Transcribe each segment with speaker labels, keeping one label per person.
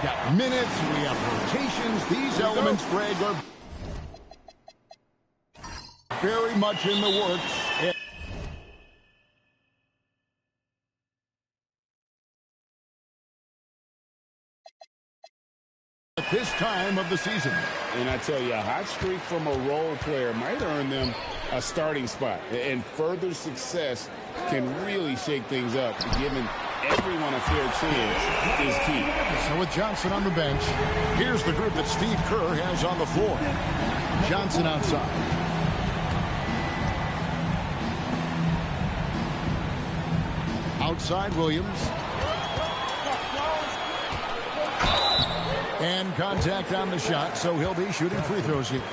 Speaker 1: got minutes, we have rotations. These elements, Greg, are very much in the works. At this time of the season.
Speaker 2: And I tell you, a hot streak from a role player might earn them a starting spot. And further success can really shake things up. Giving everyone a fair chance is key.
Speaker 1: So with Johnson on the bench, here's the group that Steve Kerr has on the floor. Johnson outside. Outside Williams. And contact on the shot, so he'll be shooting free throws here.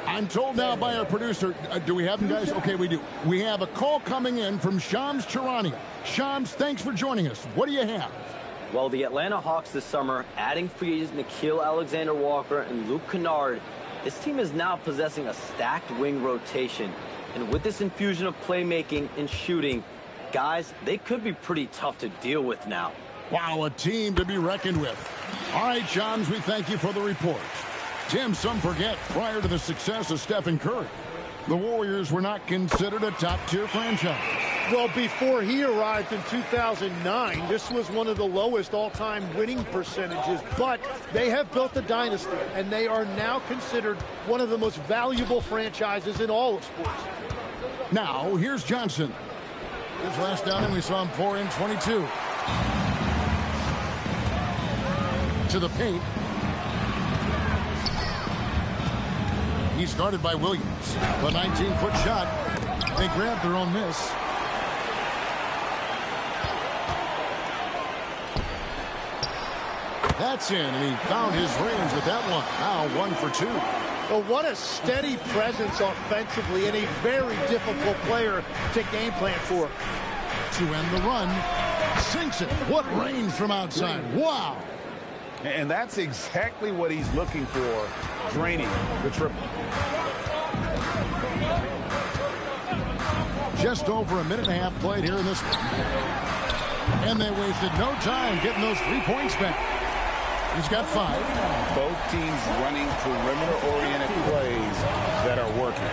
Speaker 1: I'm told now by our producer, do we have them, guys? Okay, we do. We have a call coming in from Shams Charania. Shams, thanks for joining us. What do you have?
Speaker 3: Well, the Atlanta Hawks this summer, adding free agents Nickeil Alexander-Walker and Luke Kennard, this team is now possessing a stacked wing rotation. And with this infusion of playmaking and shooting, guys, they could be pretty tough to deal with now.
Speaker 1: Wow, a team to be reckoned with. All right, Shams, we thank you for the report. Tim, some forget, prior to the success of Stephen Curry, the Warriors were not considered a top-tier franchise.
Speaker 4: Well, before he arrived in 2009, this was one of the lowest all-time winning percentages, but they have built a dynasty, and they are now considered one of the most valuable franchises in all of sports.
Speaker 1: Now, here's Johnson. His last outing, we saw him pour in 22. To the paint. He's guarded by Williams. The 19-foot shot. They grabbed their own miss. That's in, and he found his range with that one. Now 1 for 2.
Speaker 4: Well, what a steady presence offensively and a very difficult player to game plan for.
Speaker 1: To end the run. Sinks it. What range from outside. Wow.
Speaker 2: And that's exactly what he's looking for, draining the triple.
Speaker 1: Just over a minute and a half played here in this one. And they wasted no time getting those 3 points back. He's got 5.
Speaker 2: Both teams running perimeter-oriented plays that are working.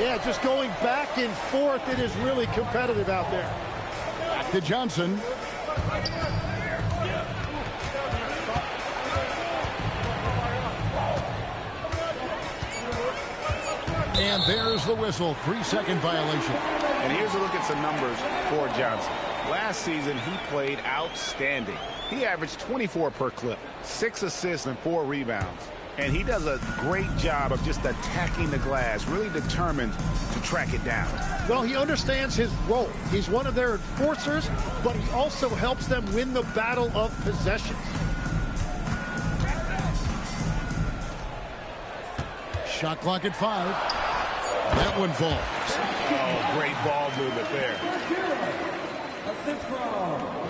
Speaker 4: Yeah, just going back and forth, it is really competitive out there.
Speaker 1: Back to Johnson. And there's the whistle. 3-second violation.
Speaker 2: And here's a look at some numbers for Johnson. Last season, he played outstanding. He averaged 24 per clip, 6 assists and 4 rebounds. And he does a great job of just attacking the glass, really determined to track it down.
Speaker 4: Well, he understands his role. He's one of their enforcers, but he also helps them win the battle of possessions.
Speaker 1: Shot clock at 5. That one falls.
Speaker 2: Oh, great ball movement there.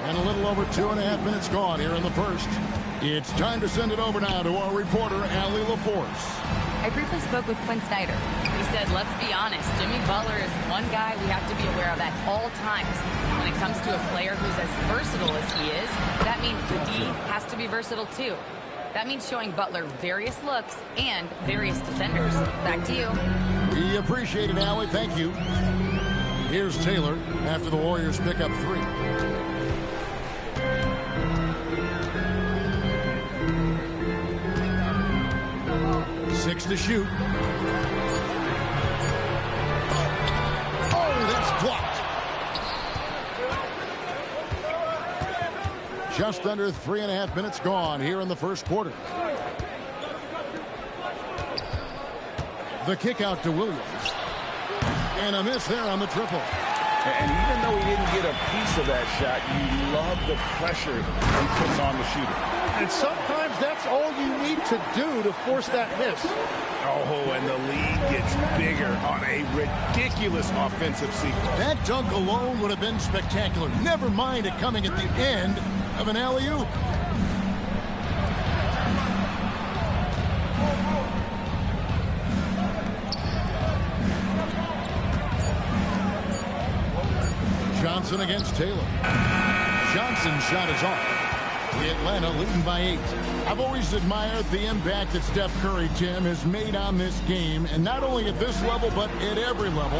Speaker 1: And a little over 2.5 minutes gone here in the first. It's time to send it over now to our reporter, Allie LaForce.
Speaker 5: I briefly spoke with Quinn Snyder. He said, let's be honest, Jimmy Butler is one guy we have to be aware of at all times. When it comes to a player who's as versatile as he is, that means the D has to be versatile too. That means showing Butler various looks and various defenders. Back to you.
Speaker 1: We appreciate it, Allie. Thank you. Here's Taylor after the Warriors pick up 3. Six to shoot. Oh, that's blocked. Just under 3.5 minutes gone here in the first quarter. The kick out to Williams. And a miss there on the triple.
Speaker 2: And even though he didn't get a piece of that shot, you love the pressure he puts on the shooter.
Speaker 4: And sometimes that's all you need to do to force that miss.
Speaker 2: Oh, and the lead gets bigger on a ridiculous offensive sequence.
Speaker 1: That dunk alone would have been spectacular. Never mind it coming at the end of an alley-oop. Johnson against Taylor. Johnson's shot is off. Atlanta leading by 8. I've always admired the impact that Steph Curry, Tim, has made on this game, and not only at this level, but at every level.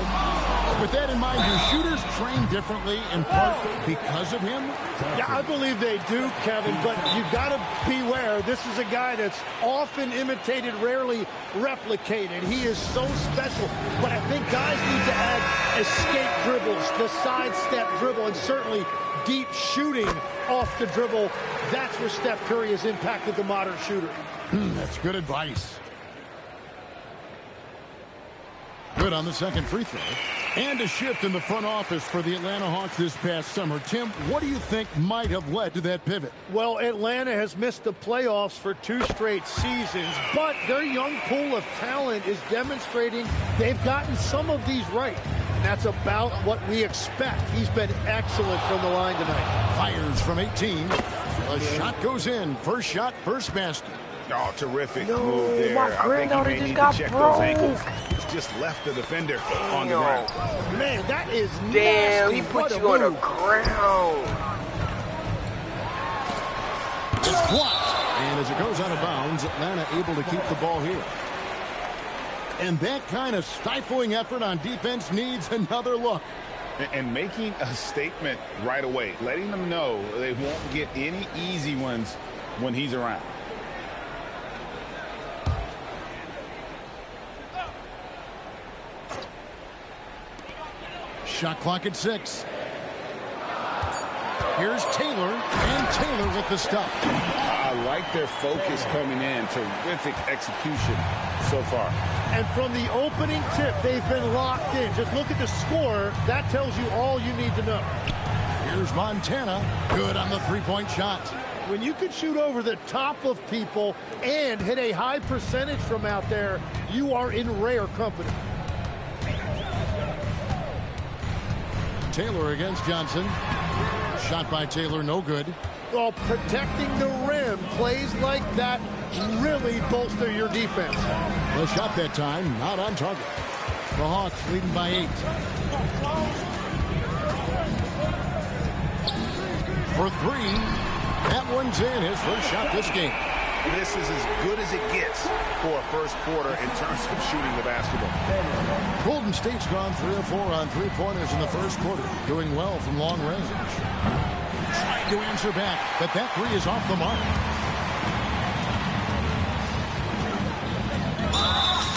Speaker 1: With that in mind, do shooters train differently in part because of him?
Speaker 4: Yeah, I believe they do, Kevin, but you've got to beware. This is a guy that's often imitated, rarely replicated. He is so special, but I think guys need to add escape dribbles, the sidestep dribble, and certainly deep shooting off the dribble. That's where Steph Curry has impacted the modern shooter.
Speaker 1: That's good advice. Good on the second free throw. And a shift in the front office for the Atlanta Hawks this past summer. Tim, what do you think might have led to that pivot?
Speaker 4: Well, Atlanta has missed the playoffs for 2 straight seasons, but their young pool of talent is demonstrating they've gotten some of these right. And that's about what we expect. He's been excellent from the line tonight.
Speaker 1: Fires from 18. A shot goes in. First shot, first basket.
Speaker 2: Oh, terrific move there.
Speaker 6: My
Speaker 2: I think
Speaker 6: granddaughter
Speaker 2: he may
Speaker 6: just
Speaker 2: need
Speaker 6: got
Speaker 2: to check
Speaker 6: broke.
Speaker 2: those ankles. He's just left the defender on the ground.
Speaker 4: Man, that is
Speaker 6: Damn,
Speaker 4: nasty.
Speaker 6: he put
Speaker 4: What a
Speaker 6: you on the
Speaker 4: move.
Speaker 6: ground.
Speaker 1: It's blocked. And as it goes out of bounds, Atlanta able to keep the ball here. And that kind of stifling effort on defense needs another look.
Speaker 2: And making a statement right away, letting them know they won't get any easy ones when he's around.
Speaker 1: Shot clock at 6. Here's Taylor, and Taylor with the stuff.
Speaker 2: I like their focus coming in. Terrific execution so far.
Speaker 4: And from the opening tip, they've been locked in. Just look at the score. That tells you all you need to know.
Speaker 1: Here's Montana. Good on the three-point shot.
Speaker 4: When you can shoot over the top of people and hit a high percentage from out there, you are in rare company.
Speaker 1: Taylor against Johnson. Shot by Taylor, no good.
Speaker 4: Well, protecting the rim, plays like that really bolster your defense.
Speaker 1: The shot that time, not on target. The Hawks leading by 8. For 3. That one's in. His first shot this game.
Speaker 2: This is as good as it gets for a first quarter in terms of shooting the basketball.
Speaker 1: Golden State's gone 3 of 4 on three-pointers in the first quarter. Doing well from long range. Trying to answer back, but that 3 is off the mark.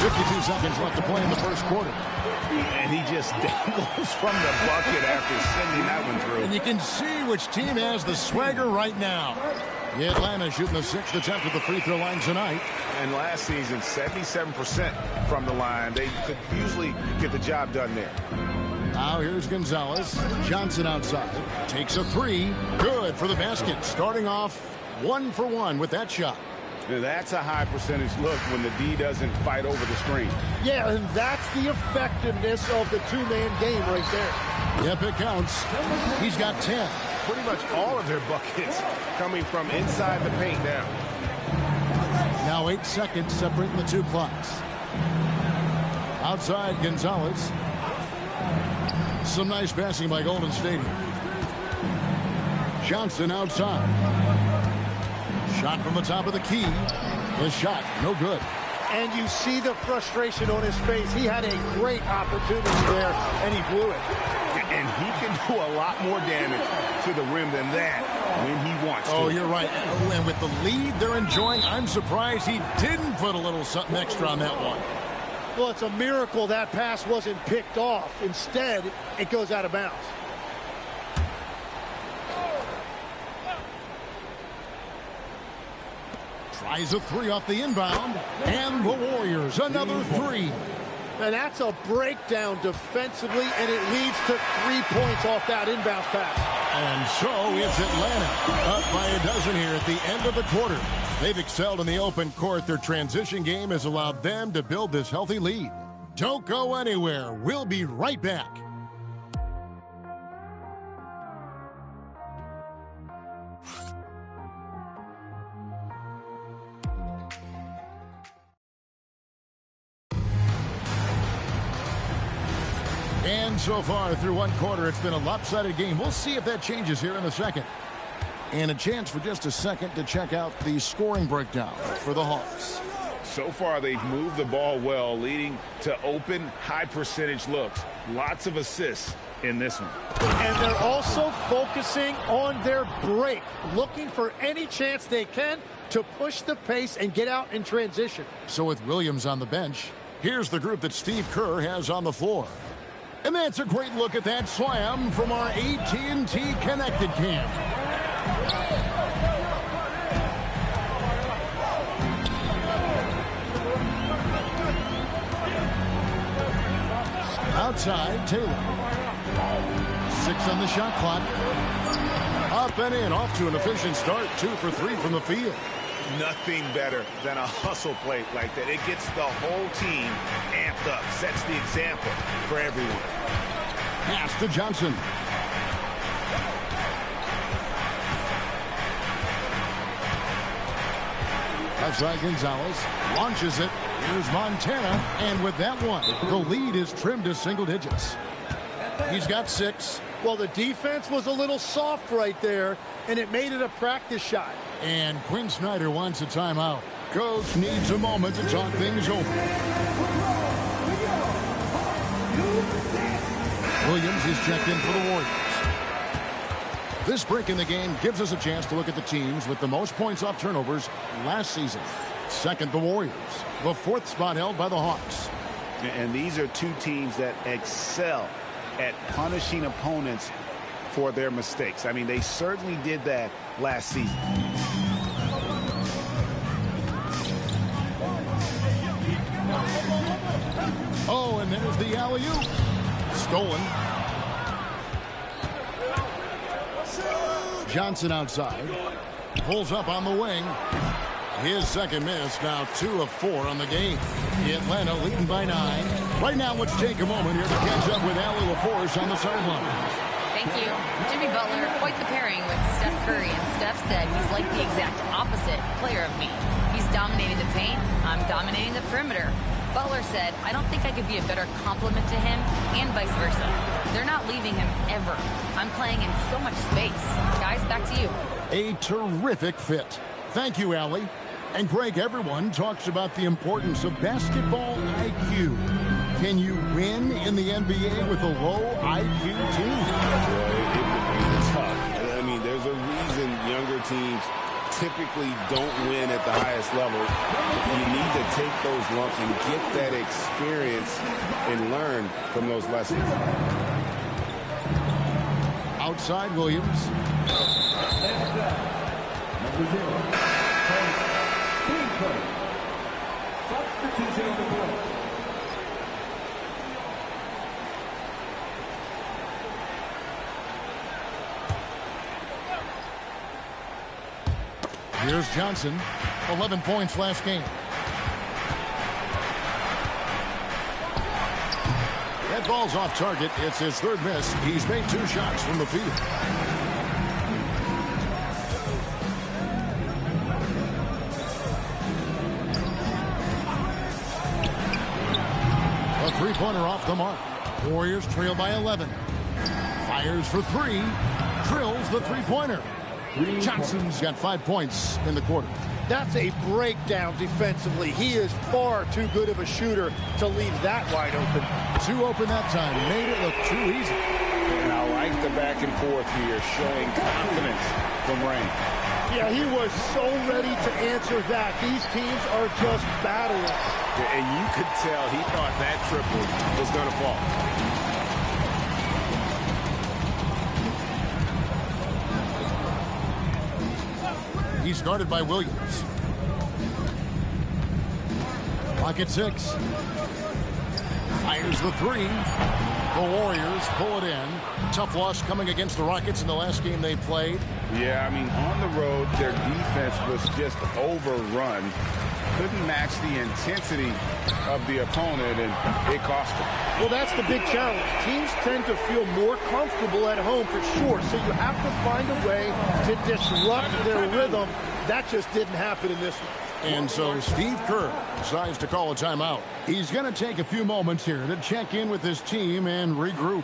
Speaker 1: 52 seconds left to play in the first quarter.
Speaker 2: And he just dangles from the bucket after sending that one through.
Speaker 1: And you can see which team has the swagger right now. Atlanta shooting the 6th attempt at the free throw line tonight.
Speaker 2: And last season, 77% from the line. They could usually get the job done there.
Speaker 1: Now here's Gonzalez. Johnson outside. Takes a 3. Good for the basket. Starting off 1 for 1 with that shot.
Speaker 2: Now that's a high percentage look when the D doesn't fight over the screen.
Speaker 4: Yeah, and that's the effectiveness of the two-man game right there.
Speaker 1: Yep, it counts. He's got 10.
Speaker 2: Pretty much all of their buckets coming from inside the paint now.
Speaker 1: Now 8 seconds separating the 2 clocks. Outside Gonzalez. Some nice passing by Golden State here. Johnson outside. Shot from the top of the key. The shot, no good.
Speaker 4: And you see the frustration on his face. He had a great opportunity there, and he blew it.
Speaker 2: And he can do a lot more damage to the rim than that when he wants to.
Speaker 1: Oh, you're right. And with the lead they're enjoying, I'm surprised he didn't put a little something extra on that one.
Speaker 4: Well, it's a miracle that pass wasn't picked off. Instead, it goes out of bounds.
Speaker 1: Tries a 3 off the inbound. And the Warriors, another 3.
Speaker 4: And that's a breakdown defensively, and it leads to 3 points off that inbound pass.
Speaker 1: And so it's Atlanta up by a dozen here at the end of the quarter. They've excelled in the open court. Their transition game has allowed them to build this healthy lead. Don't go anywhere. We'll be right back. And so far through one quarter, it's been a lopsided game. We'll see if that changes here in a second. And a chance for just a second to check out the scoring breakdown for the Hawks.
Speaker 2: So far, they've moved the ball well, leading to open, high-percentage looks. Lots of assists in this one.
Speaker 4: And they're also focusing on their break, looking for any chance they can to push the pace and get out in transition.
Speaker 1: So with Williams on the bench, here's the group that Steve Kerr has on the floor. And that's a great look at that slam from our AT&T Connected Cam. Outside, Taylor. 6 on the shot clock. Up and in, off to an efficient start. 2 for 3 from the field.
Speaker 2: Nothing better than a hustle play like that. It gets the whole team amped up, sets the example for everyone.
Speaker 1: Pass to Johnson. Outside Gonzalez launches it. Here's Montana, and with that one, the lead is trimmed to single digits. He's got 6.
Speaker 4: Well, the defense was a little soft right there, and it made it a practice shot.
Speaker 1: And Quinn Snyder wants a timeout. Coach needs a moment to talk things over. Williams is checked in for the Warriors. This break in the game gives us a chance to look at the teams with the most points off turnovers last season. Second, the Warriors. The 4th spot held by the Hawks.
Speaker 2: And these are two teams that excel at punishing opponents for their mistakes. I mean, they certainly did that last season.
Speaker 1: Oh, and there's the alley-oop. Stolen. Johnson outside. Pulls up on the wing. His second miss, now 2 of 4 on the game. Atlanta leading by 9. Right now, let's take a moment here to catch up with Allie LaForce on the sideline.
Speaker 5: Thank you. Jimmy Butler, quite the pairing with Steph Curry. And Steph said he's like the exact opposite player of me. He's dominating the paint. I'm dominating the perimeter. Butler said, I don't think I could be a better complement to him, and vice versa. They're not leaving him ever. I'm playing in so much space. Guys, back to you.
Speaker 1: A terrific fit. Thank you, Allie. And Greg, everyone talks about the importance of basketball IQ. Can you win in the NBA with a low IQ team?
Speaker 6: It would be tough. I mean, there's a reason younger teams typically don't win at the highest level. You need to take those lumps and get that experience and learn from those lessons.
Speaker 1: Outside Williams.
Speaker 7: Number 0. Substitution on the board.
Speaker 1: Here's Johnson. 11 points last game. That ball's off target. It's his 3rd miss. He's made 2 shots from the field. A 3-pointer off the mark. Warriors trail by 11. Fires for 3. Drills the 3-pointer. Johnson's got 5 points in the quarter.
Speaker 4: That's a breakdown defensively. He is far too good of a shooter to leave that wide open.
Speaker 1: 2 open that time. Made it look too easy.
Speaker 2: And I like the back and forth here, showing confidence from Rain.
Speaker 4: Yeah, he was so ready to answer that. These teams are just battling.
Speaker 2: And you could tell he thought that triple was going to fall.
Speaker 1: He's guarded by Williams. Clock at 6. Fires the 3. The Warriors pull it in. Tough loss coming against the Rockets in the last game they played.
Speaker 2: Yeah, I mean, on the road, their defense was just overrun. Couldn't match the intensity of the opponent, and it cost them.
Speaker 4: Well, that's the big challenge. Teams tend to feel more comfortable at home for sure, so you have to find a way to disrupt their rhythm. That just didn't happen in this one.
Speaker 1: And so Steve Kerr decides to call a timeout. He's going to take a few moments here to check in with his team and regroup.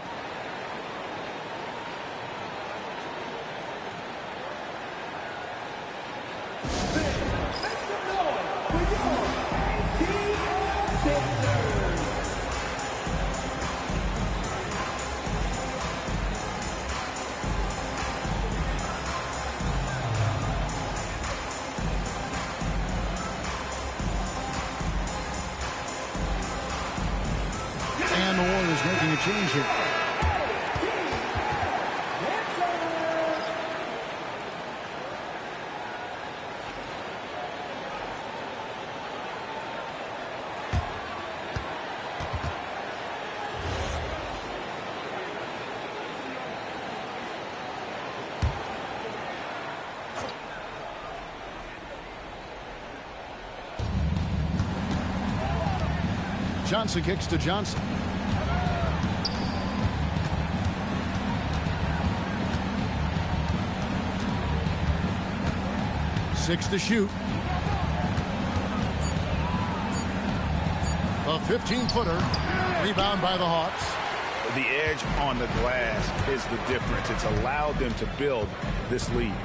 Speaker 1: And the Warriors making a change here. Johnson kicks to Johnson. Six to shoot. A 15-footer. Rebound by the Hawks.
Speaker 2: The edge on the glass is the difference. It's allowed them to build this lead.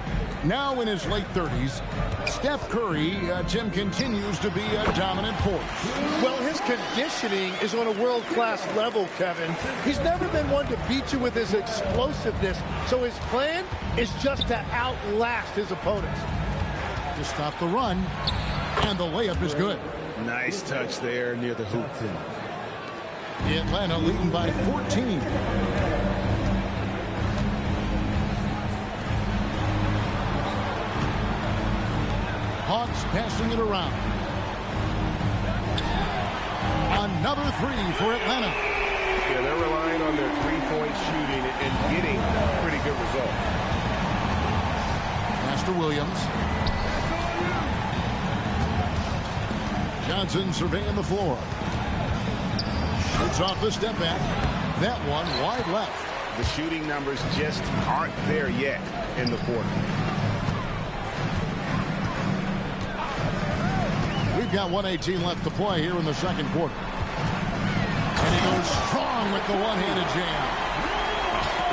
Speaker 1: Now in his late 30s, Steph Curry, Tim, continues to be a dominant force.
Speaker 4: Well, his conditioning is on a world-class level, Kevin. He's never been one to beat you with his explosiveness, so his plan is just to outlast his opponents.
Speaker 1: To stop the run, and the layup is good.
Speaker 2: Nice touch there near the hoop.
Speaker 1: Atlanta leading by 14. Hawks passing it around. Another three for Atlanta.
Speaker 6: Yeah, they're relying on their three-point shooting and getting pretty good results.
Speaker 1: Master Williams. Johnson surveying the floor. Shoots off the step back. That one wide left.
Speaker 2: The shooting numbers just aren't there yet in the quarter.
Speaker 1: We've got 1:18 left to play here in the second quarter. And he goes strong with the one-handed jam.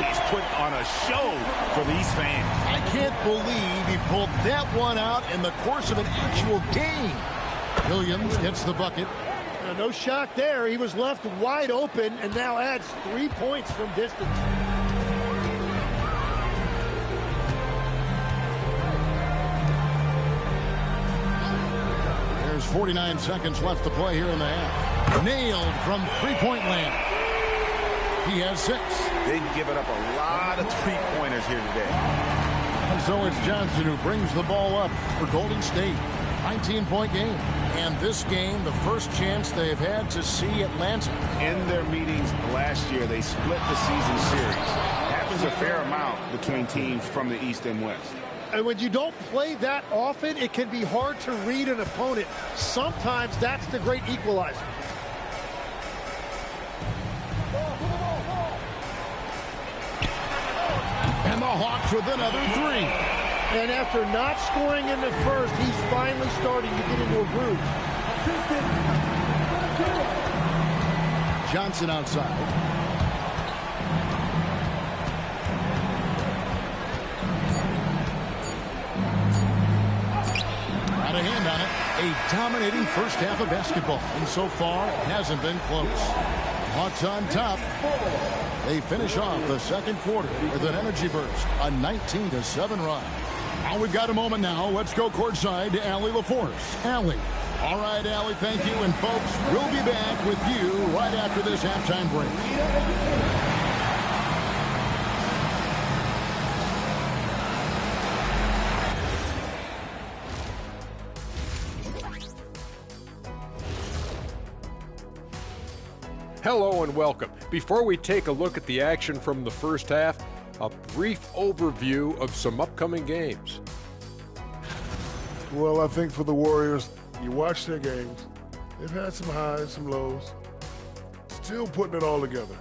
Speaker 2: He's put on a show for these fans.
Speaker 1: I can't believe he pulled that one out in the course of an actual game. Williams gets the bucket.
Speaker 4: No shock there. He was left wide open and now adds 3 points from distance.
Speaker 1: There's 49 seconds left to play here in the half. Nailed from three-point land. He has 6.
Speaker 2: They've given up a lot of three-pointers here today.
Speaker 1: And so it's Johnson who brings the ball up for Golden State. 19-point game. And this game, the first chance they've had to see Atlanta.
Speaker 2: In their meetings last year, they split the season series. Happens a fair amount between teams from the East and West.
Speaker 4: And when you don't play that often, it can be hard to read an opponent. Sometimes that's the great equalizer.
Speaker 1: And the Hawks with another 3.
Speaker 4: And after not scoring in the first, he's finally starting to get into a groove.
Speaker 1: Johnson outside. Got a hand on it. A dominating first half of basketball. And so far, it hasn't been close. Hawks on top. They finish off the second quarter with an energy burst. A 19-7 run. Now we've got a moment now. Let's go courtside to Allie LaForce. Allie. All right, Allie, thank you. And, folks, we'll be back with you right after this halftime break.
Speaker 7: Hello and welcome. Before we take a look at the action from the first half, a brief overview of some upcoming games.
Speaker 8: Well, I think for the Warriors, you watch their games, they've had some highs, some lows, still putting it all together.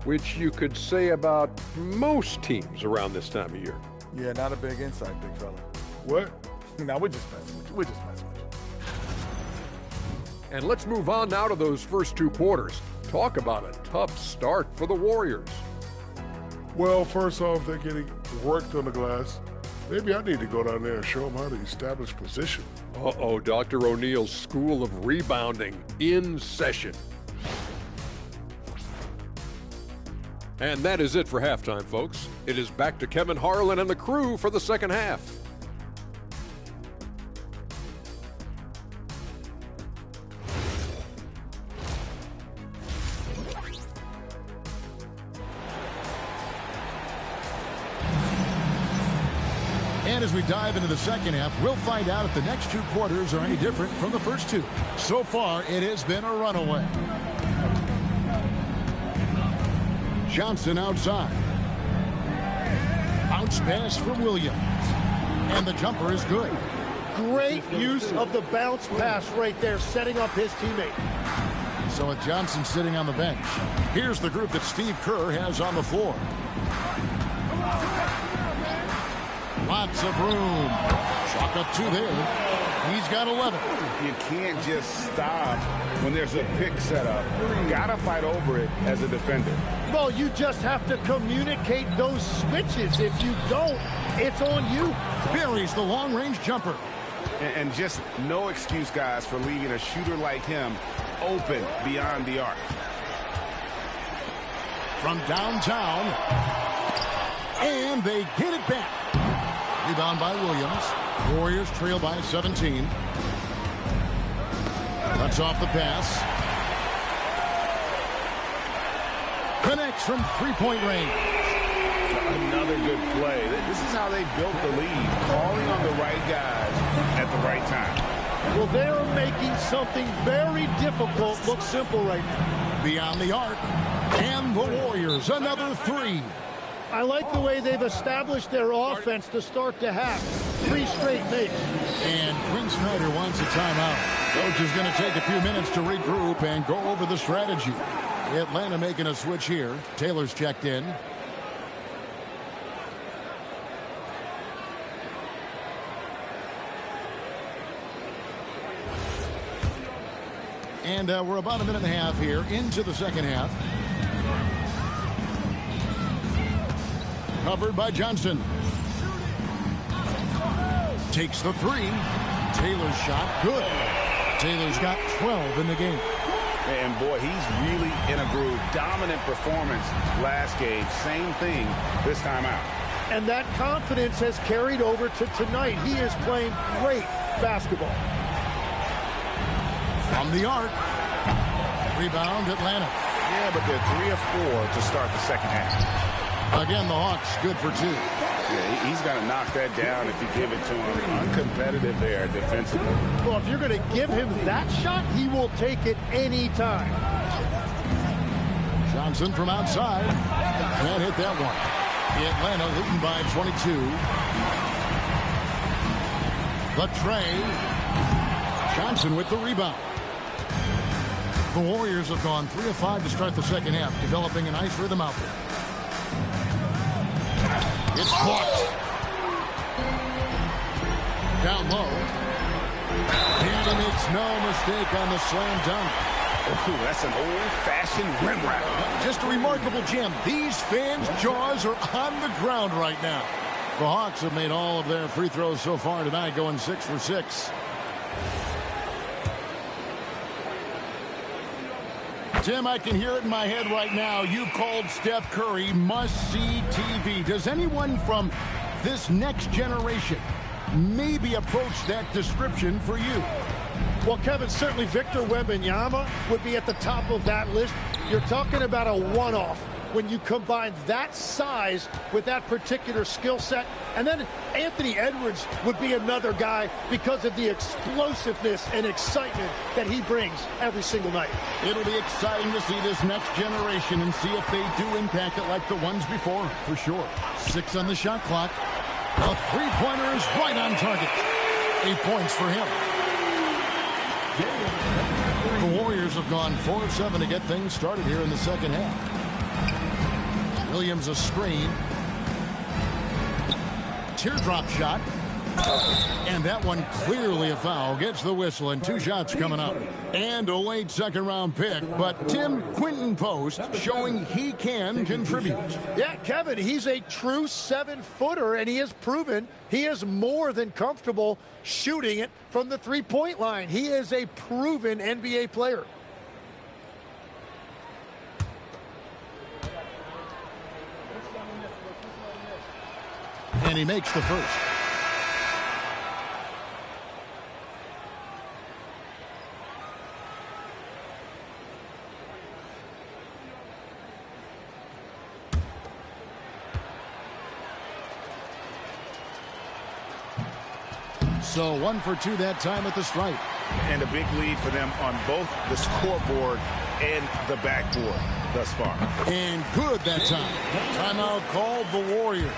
Speaker 7: Which you could say about most teams around this time of year.
Speaker 9: Yeah, not a big insight, big fella.
Speaker 8: What?
Speaker 9: No, we're just messing with you. We're just messing with you.
Speaker 7: And let's move on now to those first two quarters. Talk about a tough start for the Warriors.
Speaker 8: Well, first off, they're getting worked on the glass. Maybe I need to go down there and show them how to establish position.
Speaker 7: Uh-oh, Dr. O'Neill's School of Rebounding in session. And that is it for halftime, folks. It is back to Kevin Harlan and the crew for the second half.
Speaker 1: And as we dive into the second half, we'll find out if the next two quarters are any different from the first two. So far, it has been a runaway. Johnson outside. Bounce pass for Williams. And the jumper is good.
Speaker 4: Great use of the bounce pass right there, setting up his teammate.
Speaker 1: So with Johnson sitting on the bench, here's the group that Steve Kerr has on the floor. Lots of room. Chalk up two there. He's got 11.
Speaker 2: You can't just stop when there's a pick set up. You gotta fight over it as a defender.
Speaker 4: Well, you just have to communicate those switches. If you don't, it's on you.
Speaker 1: Buries the long-range jumper.
Speaker 2: And just no excuse, guys, for leaving a shooter like him open beyond the arc.
Speaker 1: From downtown. And they get it back. Rebound by Williams. Warriors trail by 17. Cuts off the pass. Connects from three-point range.
Speaker 2: Another good play. This is how they built the lead. Calling on the right guys at the right time.
Speaker 4: Well, they're making something very difficult look simple right now.
Speaker 1: Beyond the arc. And the Warriors, another three.
Speaker 4: I like the way they've established their offense to start the half. 3 straight makes.
Speaker 1: And Quinn Snyder wants a timeout. Coach is going to take a few minutes to regroup and go over the strategy. Atlanta making a switch here. Taylor's checked in. And we're about a minute and a half here into the second half. Covered by Johnson. Takes the three. Taylor's shot, good. Taylor's got 12 in the game.
Speaker 2: And boy, he's really in a groove. Dominant performance last game. Same thing this time out.
Speaker 4: And that confidence has carried over to tonight. He is playing great basketball.
Speaker 1: From the arc. Rebound, Atlanta.
Speaker 2: Yeah, but they're 3 of 4 to start the second half.
Speaker 1: Again, the Hawks good for 2.
Speaker 2: Yeah, he's got to knock that down if you give it to him. Uncompetitive there defensively.
Speaker 4: Well, if you're going to give him that shot, he will take it any time.
Speaker 1: Johnson from outside. Can't hit that one. Atlanta leading by 22. The tray. Johnson with the rebound. The Warriors have gone 3 of 5 to start the second half, developing a nice rhythm out there. It's blocked. Down low. And he makes no mistake on the slam dunk.
Speaker 2: Ooh, that's an old-fashioned rim wrap.
Speaker 1: Just a remarkable gem. These fans' jaws are on the ground right now. The Hawks have made all of their free throws so far tonight, going 6 for 6. Tim, I can hear it in my head right now. You called Steph Curry must-see TV. Does anyone from this next generation maybe approach that description for you?
Speaker 4: Well, Kevin, certainly Victor Wembanyama would be at the top of that list. You're talking about a one-off when you combine that size with that particular skill set. And then Anthony Edwards would be another guy because of the explosiveness and excitement that he brings every single night.
Speaker 1: It'll be exciting to see this next generation and see if they do impact it like the ones before, for sure. 6 on the shot clock. The three-pointer is right on target. 8 points for him. The Warriors have gone 4 of 7 to get things started here in the second half. Williams a screen. Teardrop shot. And that one clearly a foul. Gets the whistle, and 2 shots coming up. And a late second-round pick. But Tim, Quinton Post showing he can contribute.
Speaker 4: Yeah, Kevin, he's a true 7-footer, and he has proven he is more than comfortable shooting it from the three-point line. He is a proven NBA player.
Speaker 1: And he makes the first. So 1 for 2 that time at the stripe.
Speaker 2: And a big lead for them on both the scoreboard and the backboard thus far.
Speaker 1: And good that time. Timeout called the Warriors.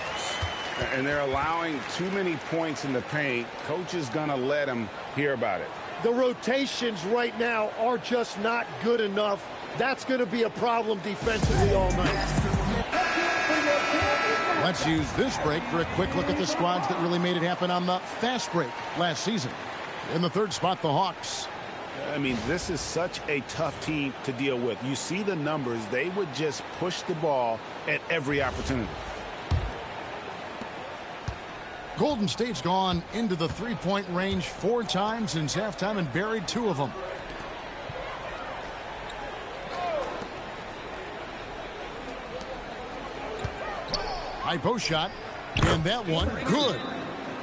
Speaker 6: And they're allowing too many points in the paint. Coach is going to let them hear about it.
Speaker 4: The rotations right now are just not good enough. That's going to be a problem defensively all night.
Speaker 1: Let's use this break for a quick look at the squads that really made it happen on the fast break last season. In the third spot, the Hawks.
Speaker 2: I mean, this is such a tough team to deal with. You see the numbers. They would just push the ball at every opportunity.
Speaker 1: Golden State's gone into the three-point range 4 times since halftime and buried 2 of them. High post shot, and that one good.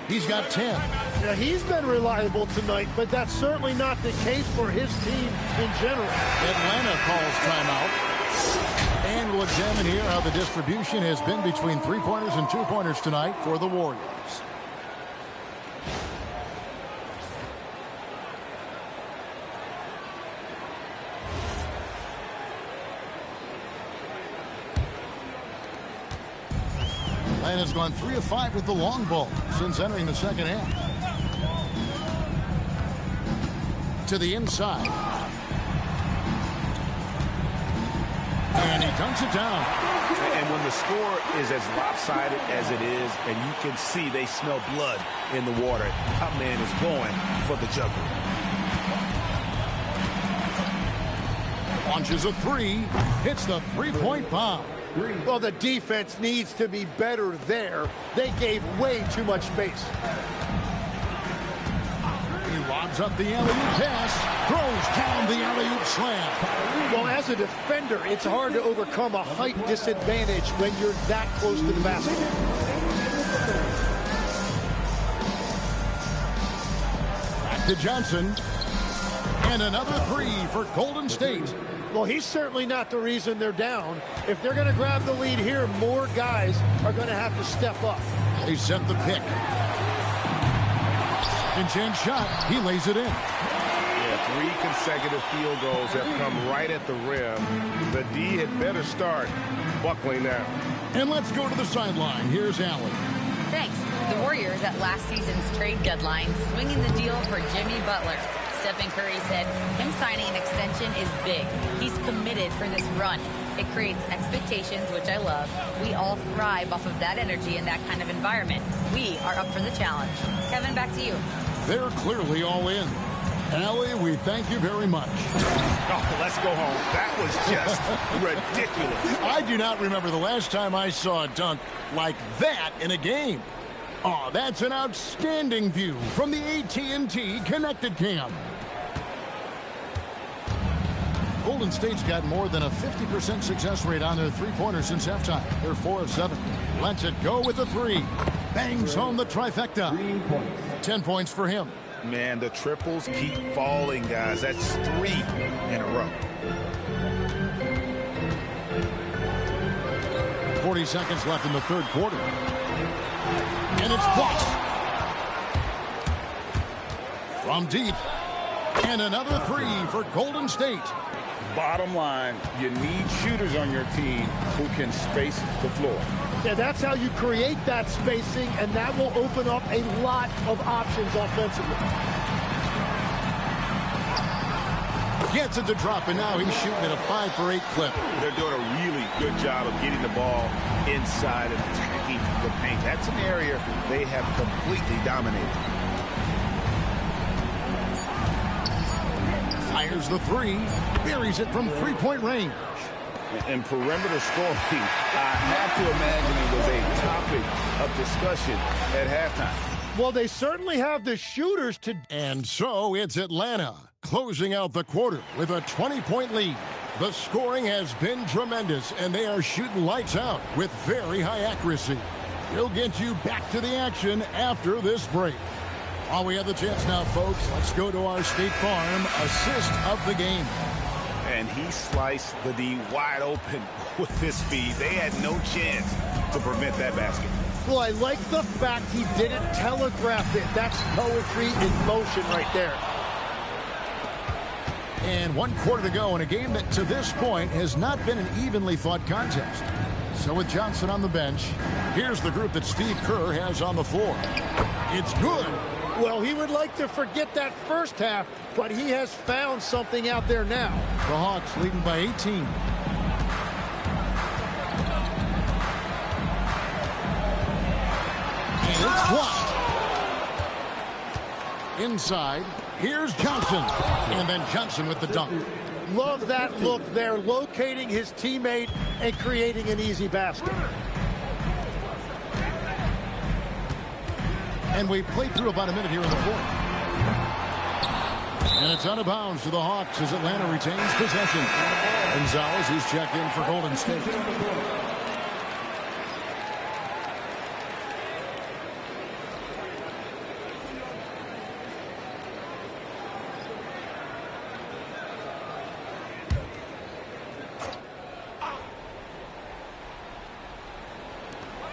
Speaker 1: He's got 10.
Speaker 4: Now, he's been reliable tonight, but that's certainly not the case for his team in general.
Speaker 1: Atlanta calls timeout. And we'll examine here how the distribution has been between 3-pointers and 2-pointers tonight for the Warriors. Atlanta's gone 3 of 5 with the long ball since entering the second half. To the inside. And he dunks it down.
Speaker 2: And when the score is as lopsided as it is, and you can see they smell blood in the water, that man is going for the jugular.
Speaker 1: Launches a 3, hits the 3-point bomb.
Speaker 4: Well, the defense needs to be better there. They gave way too much space.
Speaker 1: He lobs up the alley-oop pass, throws down the alley-oop slam.
Speaker 4: Well, as a defender, it's hard to overcome a height disadvantage when you're that close to the basket.
Speaker 1: Back to Johnson. And another 3 for Golden State.
Speaker 4: Well, he's certainly not the reason they're down. If they're going to grab the lead here, more guys are going to have to step up.
Speaker 1: They set the pick. Second chance shot. He lays it in.
Speaker 6: Yeah, 3 consecutive field goals have come right at the rim. The D had better start buckling now.
Speaker 1: And let's go to the sideline. Here's Allen.
Speaker 5: Thanks. The Warriors at last season's trade deadline swinging the deal for Jimmy Butler. Stephen Curry said him signing an extension is big. He's committed for this run. It creates expectations, which I love. We all thrive off of that energy in that kind of environment. We are up for the challenge. Kevin, back to you.
Speaker 1: They're clearly all in. Allie, we thank you very much.
Speaker 2: Oh, let's go home. That was just ridiculous.
Speaker 1: I do not remember the last time I saw a dunk like that in a game. Oh, that's an outstanding view from the AT&T Connected Cam. Golden State's got more than a 50% success rate on their three-pointers since halftime. They're 4 of 7. Lets it go with a 3. Bangs home the trifecta. 10 points for him.
Speaker 2: Man, the triples keep falling, guys. That's 3 in a row.
Speaker 1: 40 seconds left in the third quarter. And it's blocked. From deep. And another 3 for Golden State.
Speaker 6: Bottom line, you need shooters on your team who can space the floor.
Speaker 4: Yeah, that's how you create that spacing, and that will open up a lot of options offensively.
Speaker 1: Gets it to drop, and now he's shooting at a 5 for 8 clip.
Speaker 2: They're doing a really good job of getting the ball inside and attacking the paint. That's an area they have completely dominated.
Speaker 1: Fires the three, buries it from three-point range.
Speaker 2: And perimeter scoring, I have to imagine it was a topic of discussion at halftime.
Speaker 4: Well, they certainly have the shooters to...
Speaker 1: And so it's Atlanta closing out the quarter with a 20-point lead. The scoring has been tremendous, and they are shooting lights out with very high accuracy. We'll get you back to the action after this break. While we have the chance now, folks, let's go to our State Farm assist of the game.
Speaker 2: And he sliced the D wide open with his speed. They had no chance to prevent that basket.
Speaker 4: Well, I like the fact he didn't telegraph it. That's poetry in motion right there.
Speaker 1: And 1 quarter to go in a game that to this point has not been an evenly fought contest. So with Johnson on the bench, here's the group that Steve Kerr has on the floor. It's good.
Speaker 4: Well, he would like to forget that first half, but he has found something out there now.
Speaker 1: The Hawks leading by 18. And it's blocked. Inside, here's Johnson. And then Johnson with the dunk.
Speaker 4: Love that look there, locating his teammate and creating an easy basket.
Speaker 1: And we've played through about a minute here in the fourth. And it's out of bounds to the Hawks as Atlanta retains possession. Gonzalez, he's checked in for Golden State.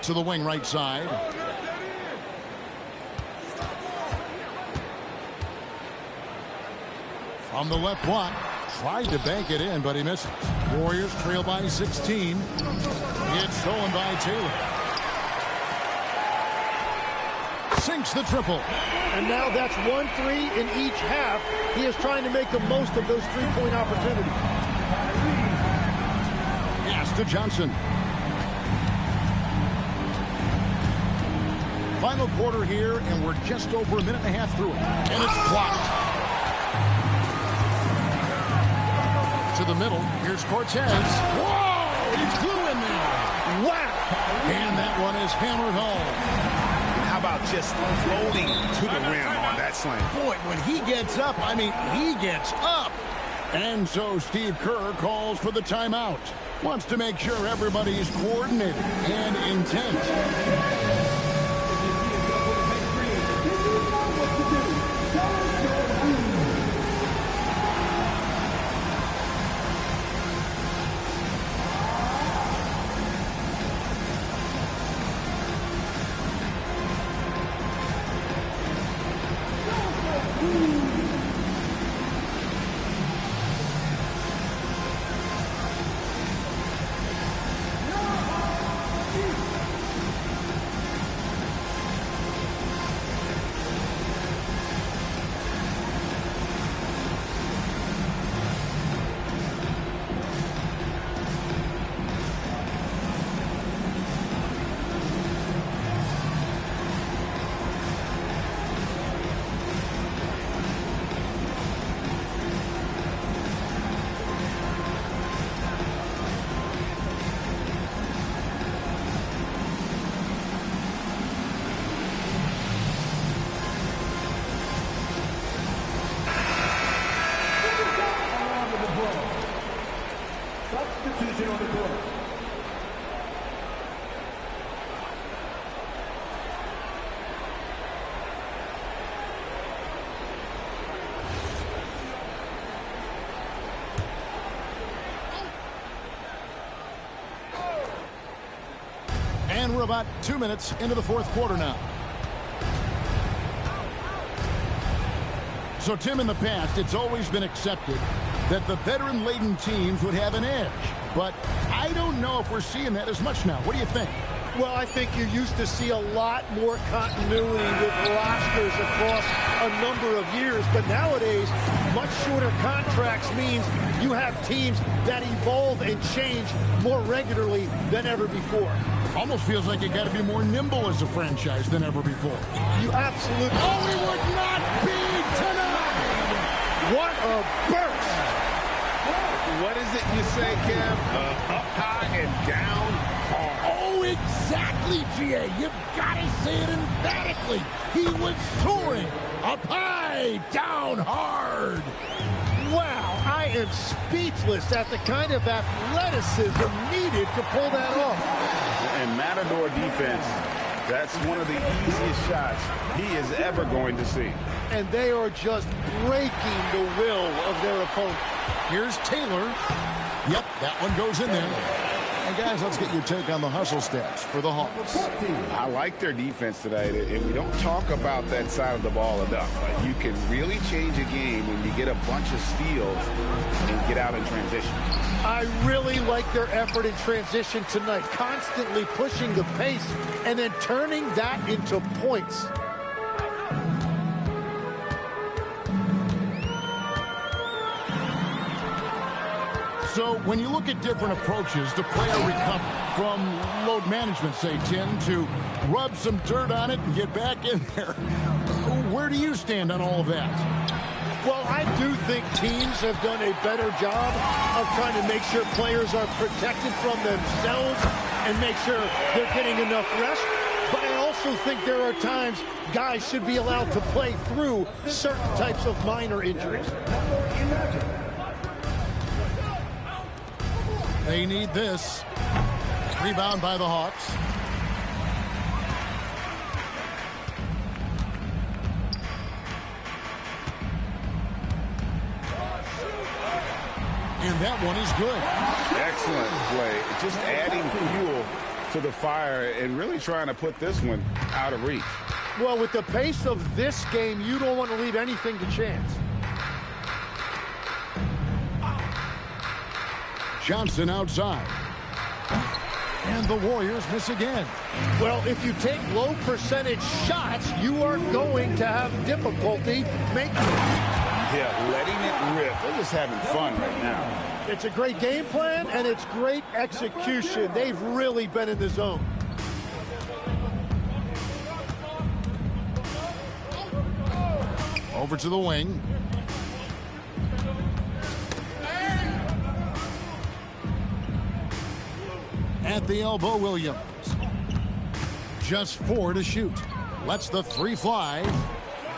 Speaker 1: To the wing right side. On the left block, tried to bank it in, but he misses. Warriors trail by 16. It's stolen by Taylor. Sinks the triple.
Speaker 4: And now that's 1-3 in each half. He is trying to make the most of those three-point opportunities.
Speaker 1: Pass to Johnson. Final quarter here, and we're just over a minute and a half through it. And it's blocked. To the middle. Here's Cortez. Whoa! He's glue in there. Wow! And that one is hammered home.
Speaker 2: How about just floating to the rim on that slam?
Speaker 1: Boy, when he gets up, I mean, he gets up. And so Steve Kerr calls for the timeout. Wants to make sure everybody's coordinated and intent. And we're about 2 minutes into the fourth quarter now. So, Tim, in the past, it's always been accepted that the veteran-laden teams would have an edge. But I don't know if we're seeing that as much now. What do you think?
Speaker 4: Well, I think you used to see a lot more continuity with rosters across a number of years. But nowadays, much shorter contracts means you have teams that evolve and change more regularly than ever before.
Speaker 1: Almost feels like you got to be more nimble as a franchise than ever before.
Speaker 4: You absolutely...
Speaker 1: Oh, he would not be denied!
Speaker 4: What a burst!
Speaker 2: What is it you say, Kev? Up high and down hard.
Speaker 1: Oh, exactly, G.A. You've got to say it emphatically. He was soaring up high, down hard.
Speaker 4: Wow, I am speechless at the kind of athleticism needed to pull that off.
Speaker 2: And Matador defense, that's one of the easiest shots he is ever going to see.
Speaker 4: And they are just breaking the will of their opponent.
Speaker 1: Here's Taylor. Yep, that one goes in there. And guys, let's get your take on the hustle stats for the Hawks.
Speaker 2: I like their defense tonight, and we don't talk about that side of the ball enough. You can really change a game when you get a bunch of steals and get out in transition.
Speaker 4: I really like their effort in transition tonight, constantly pushing the pace and then turning that into points.
Speaker 1: So when you look at different approaches to player recovery, from load management, say, Tim, to rub some dirt on it and get back in there, where do you stand on all of that?
Speaker 4: Well, I do think teams have done a better job of trying to make sure players are protected from themselves and make sure they're getting enough rest. But I also think there are times guys should be allowed to play through certain types of minor injuries.
Speaker 1: They need this. Rebound by the Hawks. And that one is good.
Speaker 2: Excellent play. Just adding fuel to the fire and really trying to put this one out of reach.
Speaker 4: Well, with the pace of this game, you don't want to leave anything to chance.
Speaker 1: Johnson outside. And the Warriors miss again.
Speaker 4: Well, if you take low percentage shots, you are going to have difficulty making it.
Speaker 2: Yeah, letting it rip. They're just having fun right now.
Speaker 4: It's a great game plan, and it's great execution. They've really been in the zone.
Speaker 1: Over to the wing. At the elbow, Williams. Just 4 to shoot. Lets the 3 fly.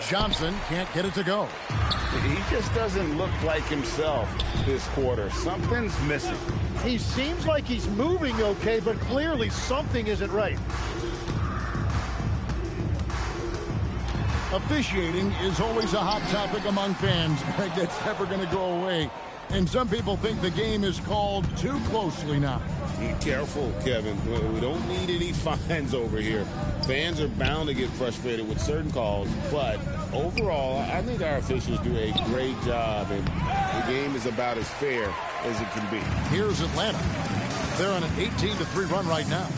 Speaker 1: Johnson can't get it to go.
Speaker 2: He just doesn't look like himself this quarter. Something's missing.
Speaker 4: He seems like he's moving okay, but clearly something isn't right.
Speaker 1: Officiating is always a hot topic among fans. Greg, that's never going to go away. And some people think the game is called too closely now.
Speaker 6: Be careful, Kevin. We don't need any fines over here. Fans are bound to get frustrated with certain calls, but overall, I think our officials do a great job, and the game is about as fair as it can be.
Speaker 1: Here's Atlanta. They're on an 18-3 run right now.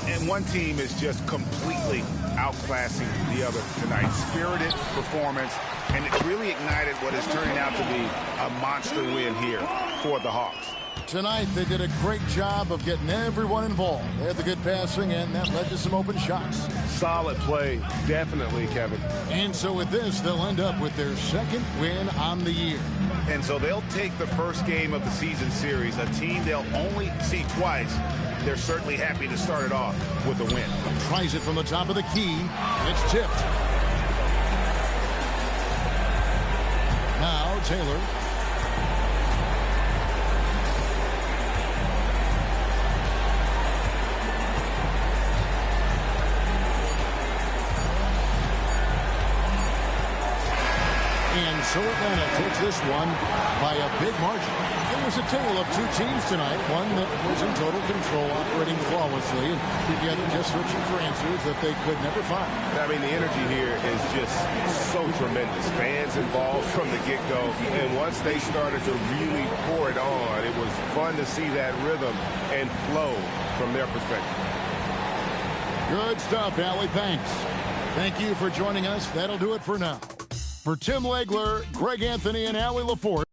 Speaker 2: And one team is just completely outclassing the other tonight. Spirited performance, and it really ignited what is turning out to be a monster win here for the Hawks.
Speaker 1: Tonight, they did a great job of getting everyone involved. They had the good passing, and that led to some open shots.
Speaker 2: Solid play, definitely, Kevin.
Speaker 1: And so with this, they'll end up with their second win on the year.
Speaker 2: And so they'll take the first game of the season series, a team they'll only see twice. They're certainly happy to start it off with a win.
Speaker 1: Tries it from the top of the key. It's tipped. Now Taylor. And so Atlanta takes this one by a big margin. It was a tale of two teams tonight, one that was in total control, operating flawlessly, and the other just searching for answers that they could never find.
Speaker 2: I mean, the energy here is just so tremendous. Fans involved from the get-go, and once they started to really pour it on, it was fun to see that rhythm and flow from their perspective.
Speaker 1: Good stuff, Allie. Thanks. Thank you for joining us. That'll do it for now. For Tim Legler, Greg Anthony, and Allie LaForce.